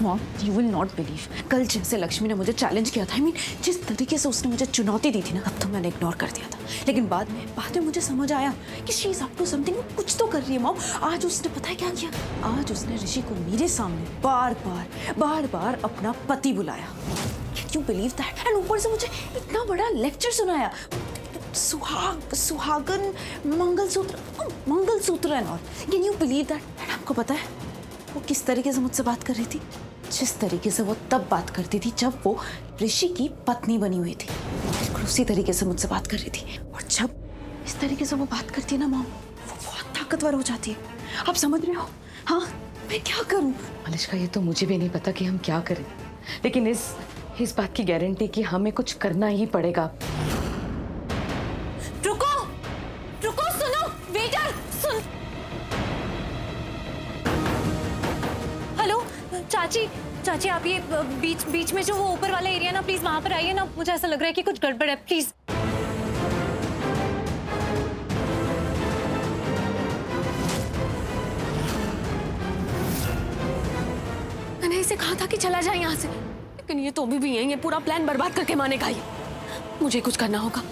Mom, you will not believe, कल जैसे लक्ष्मी ने मुझे चैलेंज किया था, जिस तरीके से उसने मुझे चुनौती दी थी ना, अब तो मैंने इग्नोर कर दिया था। लेकिन बाद में मुझे समझ आया कि she is up to something, कुछ तो कर रही है मॉम। आज उसने पता है क्या किया? आज उसने ऋषि को मेरे सामने बार बार अपना पति बुलाया। Can you believe that? And ऊपर से मुझे इतना बड़ा लेक्चर सुनाया, सुहागन, mangalsutra and all. Can you believe that? And आपको पता है वो किस तरीके से मुझसे बात कर रही थी? जिस तरीके से वो तब बात करती थी जब वो ऋषि की पत्नी बनी हुई थी, बिल्कुल उसी तरीके से मुझसे बात कर रही थी। और जब इस तरीके से वो बात करती है ना मॉम, वो बहुत ताकतवर हो जाती है। आप समझ रहे हो? हाँ, मैं क्या करूं? मलिष्का, ये तो मुझे भी नहीं पता कि हम क्या करें, लेकिन इस बात की गारंटी कि हमें कुछ करना ही पड़ेगा। रुको, सुनो, वेटर, सुन। हेलो, चाची आप ये बीच में जो वो ऊपर वाला एरिया ना, प्लीज वहां पर आइए ना, मुझे ऐसा लग रहा है कि कुछ गड़बड़ है, प्लीज। मैंने इसे कहा था कि चला जाए यहाँ से, लेकिन ये तो अभी भी यही है, पूरा प्लान बर्बाद करके मानेगा ये। मुझे कुछ करना होगा।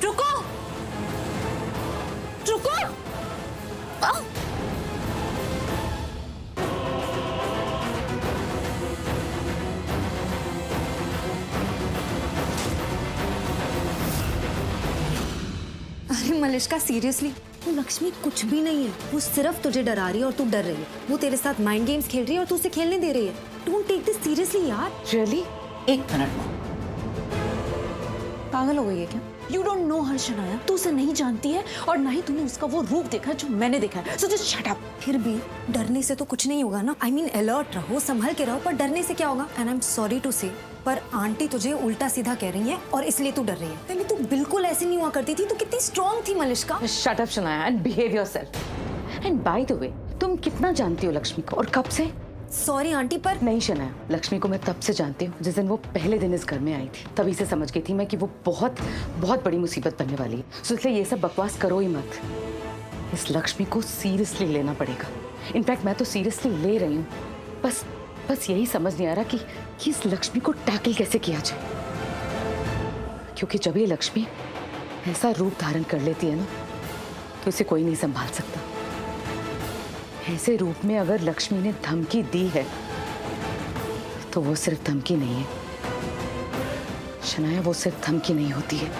रुको। अरे मलिष्का, सीरियसली वो लक्ष्मी कुछ भी नहीं है, वो सिर्फ तुझे डरा रही है और तू डर रही है। वो तेरे साथ माइंड गेम्स खेल रही है और तू उसे खेलने दे रही है। डोंट टेक दिस सीरियसली यार। रियली? एक मिनट मॉम, पागल हो गई है क्या? यू डोंट नो हर शनाया, तू उसे नहीं जानती है और ना ही तूने उसका वो रूप देखा है जो मैंने देखा है। So just shut up. फिर भी डरने से तो कुछ नहीं होगा ना। आई मीन अलर्ट रहो, संभल के रहो, पर डरने से क्या होगा? And I am sorry to say, पर आंटी तुझे उल्टा सीधा कह रही है और इसलिए तू डर रही है। पहले तू बिल्कुल ऐसी नहीं हुआ करती थी, तू कितनी स्ट्रॉन्ग थी Malishka. Shut up Shanaya and behave yourself. And by the way, तुम कितना जानती हो लक्ष्मी को और कब से? सॉरी आंटी, पर नहीं शनाया, लक्ष्मी को मैं तब से जानती हूँ जिस दिन वो पहले दिन इस घर में आई थी। तभी से समझ गई थी मैं कि वो बहुत बड़ी मुसीबत बनने वाली है। सो इसलिए ये सब बकवास करो ही मत। इस लक्ष्मी को सीरियसली लेना पड़ेगा। इनफैक्ट मैं तो सीरियसली ले रही हूँ। बस यही समझ नहीं आ रहा कि इस लक्ष्मी को टैकल कैसे किया जाए, क्योंकि जब ये लक्ष्मी ऐसा रूप धारण कर लेती है ना, तो इसे कोई नहीं संभाल सकता। ऐसे रूप में अगर लक्ष्मी ने धमकी दी है तो वो सिर्फ धमकी नहीं है शनाया, वो सिर्फ धमकी नहीं होती है,